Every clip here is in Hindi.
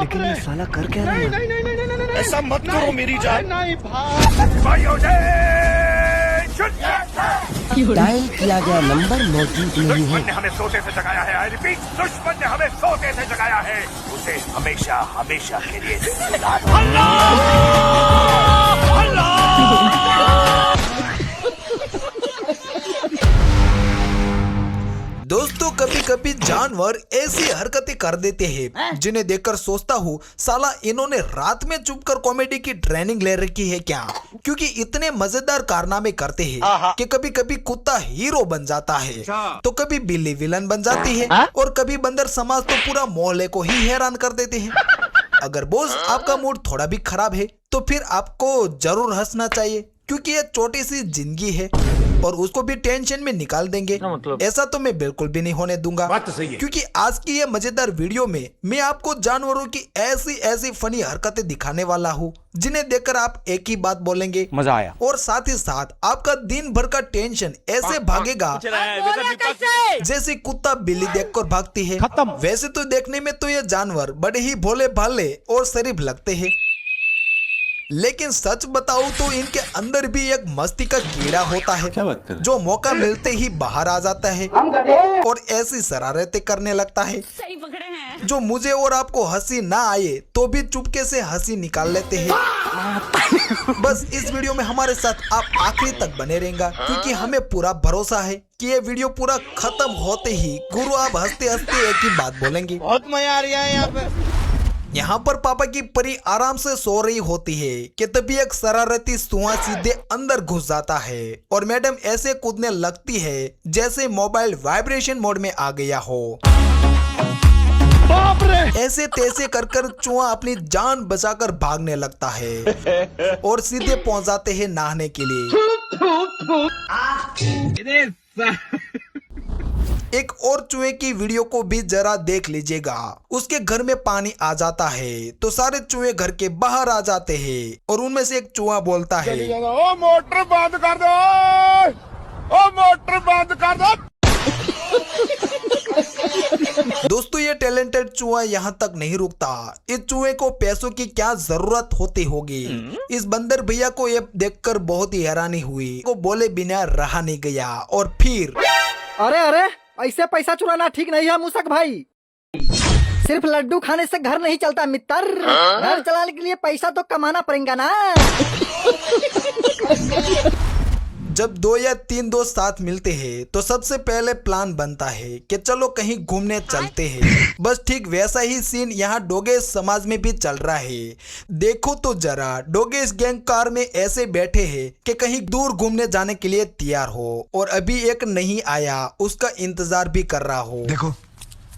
लेकिन ये साला कर क्या रहा है? नहीं नहीं नहीं नहीं नहीं ऐसा मत करो मेरी जान। नहीं भाई डायल किया गया नंबर मौजूद नहीं है। दुश्मन ने हमें सोते से जगाया है। आई रिपीट, दुश्मन ने हमें सोते से जगाया है। उसे हमेशा हमेशा के लिए जिंदा दो। दोस्तों कभी कभी जानवर ऐसी हरकतें कर देते हैं जिन्हें देखकर सोचता हूँ साला इन्होंने रात में छुपकर कॉमेडी की ट्रेनिंग ले रखी है क्या, क्योंकि इतने मजेदार कारनामे करते हैं कि कभी कभी कुत्ता हीरो बन जाता है तो कभी बिल्ली विलन बन जाती है और कभी बंदर समाज तो पूरा मोहल्ले को ही हैरान कर देते हैं। अगर बॉस आपका मूड थोड़ा भी खराब है तो फिर आपको जरूर हंसना चाहिए, क्योंकि ये छोटी सी जिंदगी है और उसको भी टेंशन में निकाल देंगे। ऐसा तो मैं बिल्कुल भी नहीं होने दूंगा। बात तो सही है। क्योंकि आज की ये मजेदार वीडियो में मैं आपको जानवरों की ऐसी ऐसी फनी हरकतें दिखाने वाला हूँ जिन्हें देखकर आप एक ही बात बोलेंगे, मजा आया। और साथ ही साथ आपका दिन भर का टेंशन ऐसे भागेगा जैसे कुत्ता बिल्ली देखकर भागती है। वैसे तो देखने में तो ये जानवर बड़े ही भोले भाले और शरीफ लगते हैं, लेकिन सच बताऊं तो इनके अंदर भी एक मस्ती का कीड़ा होता है जो मौका मिलते ही बाहर आ जाता है और ऐसी शरारतें करने लगता है सही पकड़े हैं। जो मुझे और आपको हंसी ना आए तो भी चुपके से हंसी निकाल लेते हैं। बस इस वीडियो में हमारे साथ आप आखिरी तक बने रहेंगे, क्योंकि हमें पूरा भरोसा है कि ये वीडियो पूरा खत्म होते ही गुरु आप हंसते हंसते एक ही बात बोलेंगे। बहुत मजा आ रहा है यहाँ पे। यहाँ पर पापा की परी आराम से सो रही होती है कि तभी एक शरारती सुआ सीधे अंदर घुस जाता है और मैडम ऐसे कूदने लगती है जैसे मोबाइल वाइब्रेशन मोड में आ गया हो। बाप रे! ऐसे तैसे कर कर चूहा अपनी जान बचाकर भागने लगता है और सीधे पहुंच जाते हैं नहाने के लिए। एक और चूहे की वीडियो को भी जरा देख लीजिएगा। उसके घर में पानी आ जाता है तो सारे चूहे घर के बाहर आ जाते हैं और उनमें से एक चूहा बोलता है, ओ मोटर बंद कर दो, ओ मोटर बंद कर दो। दोस्तों ये टैलेंटेड चूहा यहाँ तक नहीं रुकता। इस चूहे को पैसों की क्या जरूरत होती होगी। इस बंदर भैया को ये देखकर बहुत ही हैरानी हुई, वो बोले बिना रहा नहीं गया और फिर अरे अरे ऐसे पैसा चुराना ठीक नहीं है मूसक भाई। सिर्फ लड्डू खाने से घर नहीं चलता मित्र, घर चलाने के लिए पैसा तो कमाना पड़ेगा ना। जब 2 या 3 दोस्त साथ मिलते हैं तो सबसे पहले प्लान बनता है कि चलो कहीं घूमने चलते हैं। बस ठीक वैसा ही सीन यहाँ डोगेश समाज में भी चल रहा है। देखो तो जरा, डोगेश गैंग कार में ऐसे बैठे हैं कि कहीं दूर घूमने जाने के लिए तैयार हो और अभी एक नहीं आया, उसका इंतजार भी कर रहा हो। देखो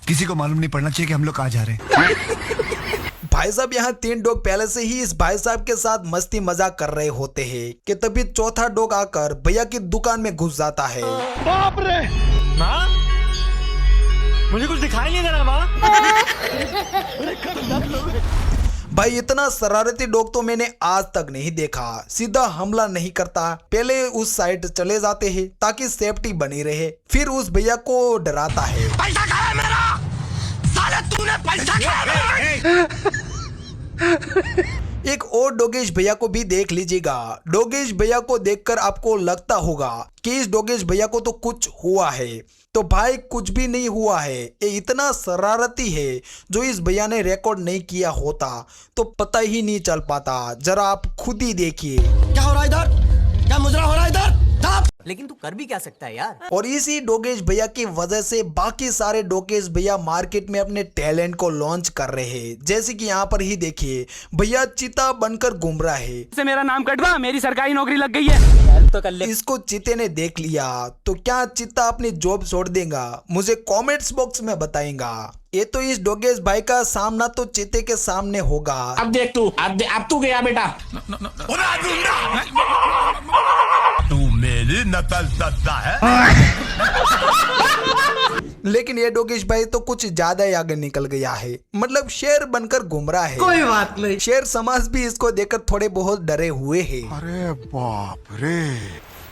किसी को मालूम नहीं पड़ना चाहिए कि हम लोग कहाँ जा रहे हैं। भाई साहब यहाँ 3 डॉग पहले से ही इस भाई साहब के साथ मस्ती मजाक कर रहे होते हैं कि तभी चौथा डॉग आकर भैया की दुकान में घुस जाता है। बाप रे! माँ, मुझे कुछ दिखाई नहीं दे रहा माँ। भाई इतना शरारती डॉग तो मैंने आज तक नहीं देखा। सीधा हमला नहीं करता, पहले उस साइड चले जाते हैं ताकि सेफ्टी बनी रहे, फिर उस भैया को डराता है। पैसा खाया मेरा, साले तूने पैसा खाया मेरा। एक और डोगेश भैया को भी देख लीजिएगा। डोगेश भैया को देखकर आपको लगता होगा कि इस डोगेश भैया को तो कुछ हुआ है, तो भाई कुछ भी नहीं हुआ है। ये इतना शरारती है, जो इस भैया ने रिकॉर्ड नहीं किया होता तो पता ही नहीं चल पाता। जरा आप खुद ही देखिए। क्या हो रहा है इधर? क्या मुजरा हो रहा है इधर? लेकिन तू कर भी क्या सकता है यार। और इसी डोगेश भैया की वजह से बाकी सारे डोगेश भैया मार्केट में अपने टैलेंट को लॉन्च कर रहे हैं। जैसे कि यहाँ पर ही देखिए, भैया चीता बनकर घूम रहा है। से मेरा नाम कटवा, मेरी सरकारी नौकरी लग गई है। तो कर ले। इसको चीते ने देख लिया तो क्या चीता अपनी जॉब छोड़ देगा? मुझे कमेंट्स बॉक्स में बताएगा। ये तो इस डोगेश भाई का सामना तो चीते के सामने होगा। अब देख तू, अब तू गया बेटा। तू मेरी नकल करता है। लेकिन ये डोगेश भाई तो कुछ ज्यादा ही आगे निकल गया है, मतलब शेर बनकर घूम रहा है। कोई बात नहीं। शेर समाज भी इसको देखकर थोड़े बहुत डरे हुए हैं। अरे बाप रे!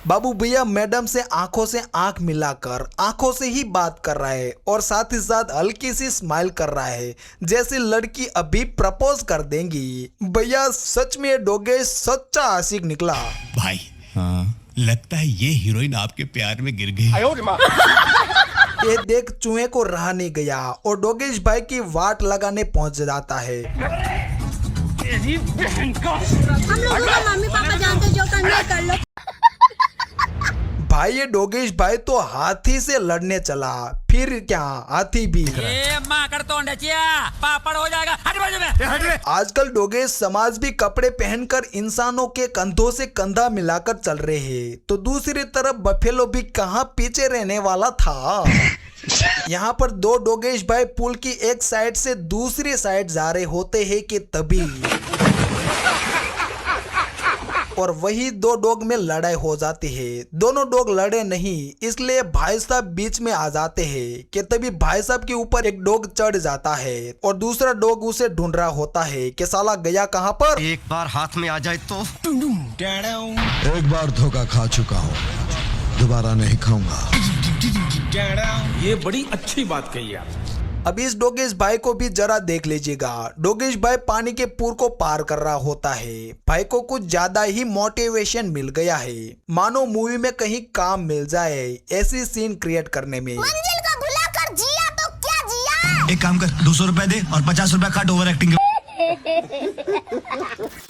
बाबू भैया मैडम से आंख मिलाकर आंखों से ही बात कर रहा है और साथ ही साथ हल्की सी स्माइल कर रहा है जैसे लड़की अभी प्रपोज कर देंगी। भैया सच में डोगेश सच्चा आशिक निकला। भाई लगता है ये हीरोइन आपके प्यार में गिर गई। ये देख चूहे को रहा नहीं गया और डोगेश भाई की वाट लगाने पहुंच जाता है। हम लोगों को मम्मी पापा जानते, जो करना है कर लो। भाई ये डोगेश भाई तो हाथी से लड़ने चला, फिर क्या हाथी भी। पापड़ हो जाएगा। आजकल डोगेश समाज भी कपड़े पहनकर इंसानों के कंधों से कंधा मिलाकर चल रहे हैं, तो दूसरी तरफ बफेलो भी कहाँ पीछे रहने वाला था। यहाँ पर दो डोगेश भाई पुल की एक साइड से दूसरी साइड जा रहे होते हैं कि तभी और वही दो डॉग में लड़ाई हो जाती है। दोनों डॉग लड़े नहीं, इसलिए भाई साहब बीच में आ जाते हैं कि तभी भाई साहब के ऊपर एक डॉग चढ़ जाता है और दूसरा डॉग उसे ढूंढ रहा होता है कि साला गया कहाँ पर। एक बार हाथ में आ जाए तो एक बार धोखा खा चुका हूँ, दोबारा नहीं खाऊंगा। ये बड़ी अच्छी बात कही आप। अब इस डोगेश भाई को भी जरा देख लीजिएगा। डोगेश भाई पानी के पूर को पार कर रहा होता है। भाई को कुछ ज्यादा ही मोटिवेशन मिल गया है, मानो मूवी में कहीं काम मिल जाए ऐसी सीन क्रिएट करने में। मंजिल को भुलाकर जिया तो क्या जिया। एक काम कर, 200 रुपए दे और 50 रुपए काट ओवर एक्टिंग के।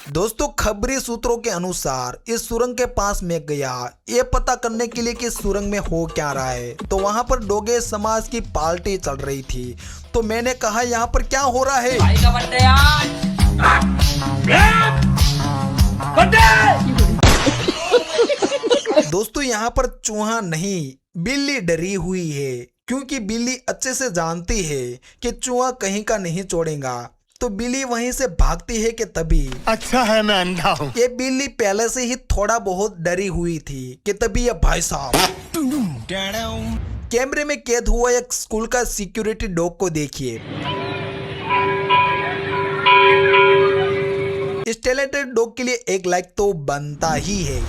दोस्तों खबरी सूत्रों के अनुसार इस सुरंग के पास मैं गया ये पता करने के लिए कि सुरंग में हो क्या रहा है, तो वहां पर डोगेश समाज की पार्टी चल रही थी। तो मैंने कहा यहाँ पर क्या हो रहा है। दोस्तों यहाँ पर चूहा नहीं बिल्ली डरी हुई है, क्योंकि बिल्ली अच्छे से जानती है कि चूहा कहीं का नहीं छोड़ेगा। तो बिल्ली वहीं से भागती है कि तभी अच्छा है मैं अंधा हूँ। ये बिल्ली पहले से ही थोड़ा बहुत डरी हुई थी कि तभी ये भाई साहब कैमरे में कैद हुआ एक स्कूल का सिक्योरिटी डॉग को देखिए। इस टैलेंटेड डॉग के लिए एक लाइक तो बनता ही है।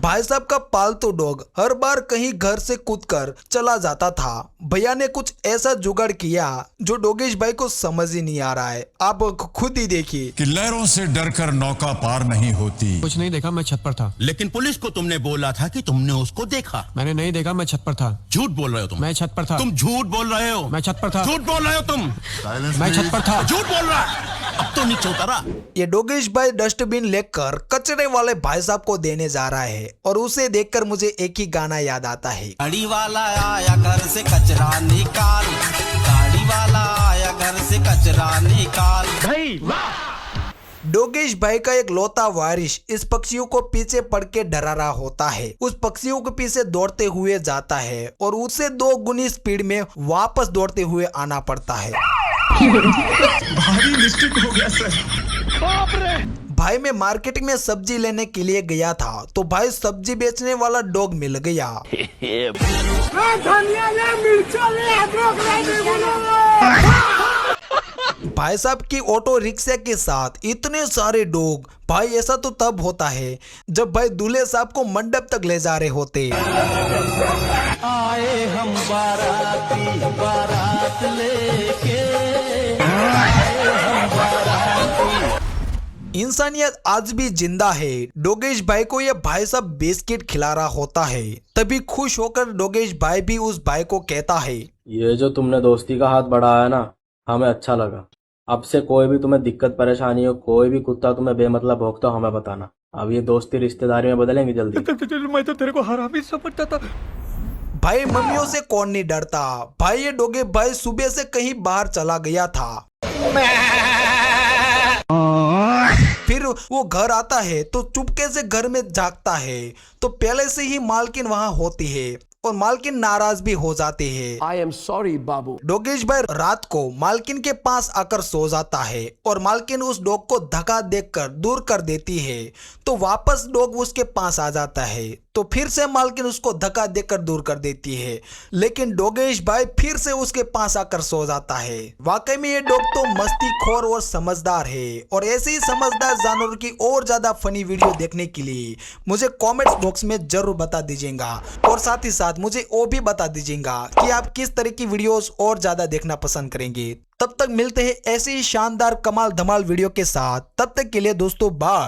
भाई साहब का पालतू डॉग हर बार कहीं घर से कूदकर चला जाता था। भैया ने कुछ ऐसा जुगाड़ किया जो डोगेश भाई को समझ ही नहीं आ रहा है, आप खुद ही देखिए। कि लहरों से डरकर नौका पार नहीं होती। कुछ नहीं देखा, मैं छत पर था। लेकिन पुलिस को तुमने बोला था कि तुमने उसको देखा। मैंने नहीं देखा, मैं छत पर था। झूठ बोल रहे हो तुम। मैं छत पर था। तुम झूठ बोल रहे हो। मैं छत पर था। झूठ बोल रहे हो तुम। मैं छत पर था। झूठ बोल रहा है। अब तो नीचे उतरा। ये डोगेश भाई डस्टबिन लेकर कचरे वाले भाई साहब को देने जा रहा है और उसे देखकर मुझे एक ही गाना याद आता है। गाड़ी वाला आया घर से कचरा निकाल, गाड़ी वाला आया घर से कचरा निकाल। भाई वाह। डोगेश भाई का एक लौता वारिश इस पक्षियों को पीछे पड़ के डरा रहा होता है। उस पक्षियों के पीछे दौड़ते हुए जाता है और उसे 2 गुनी स्पीड में वापस दौड़ते हुए आना पड़ता है। भारी मिस्टेक हो गया सर। बाप रे। भाई मैं मार्केट में सब्जी लेने के लिए गया था, तो भाई सब्जी बेचने वाला डॉग मिल गया। भाई साहब की ऑटो रिक्शा के साथ इतने सारे डॉग। भाई ऐसा तो तब होता है जब भाई दूल्हे साहब को मंडप तक ले जा रहे होते। आए हम बाराती बारात लेके, इंसानियत आज भी जिंदा है। डोगेश भाई को ये भाई साहब बिस्किट खिला रहा होता है, तभी खुश होकर डोगेश भाई भी उस भाई को कहता है, ये जो तुमने दोस्ती का हाथ बढ़ाया ना, हमें अच्छा लगा। अब से कोई भी तुम्हें दिक्कत परेशानी हो, कोई भी कुत्ता तुम्हें बेमतलब भौंकता हो, हमें बताना। अब ये दोस्ती रिश्तेदारी में बदलेंगे जल्दी। मैं तो तेरे को हरामी समझता था। भाई मम्मियों से कौन नहीं डरता। भाई ये डोगे भाई सुबह से कहीं बाहर चला गया था, फिर वो घर आता है तो चुपके से घर में जागता है। तो पहले से ही मालकिन वहां होती है और मालकिन नाराज भी हो जाते हैं। आई एम सॉरी बाबू। डोगेश भाई रात को मालकिन के पास आकर सो जाता है और मालकिन उस डॉग को धक्का देकर दूर कर देती है, तो वापस डॉग उसके पास आ जाता है, तो फिर से मालकिन उसको धक्का देकर दूर कर देती है, लेकिन डोगेश भाई फिर से उसके पास आकर सो जाता है। वाकई में ये डॉग तो मस्तीखोर और समझदार है। और ऐसे ही समझदार जानवर की और ज्यादा फनी वीडियो देखने के लिए मुझे कमेंट्स बॉक्स में जरूर बता दीजिएगा, और साथ ही साथ मुझे वो भी बता दीजिएगा कि आप किस तरह की वीडियोस और ज्यादा देखना पसंद करेंगे। तब तक मिलते हैं ऐसे ही शानदार कमाल धमाल वीडियो के साथ, तब तक के लिए दोस्तों बाय।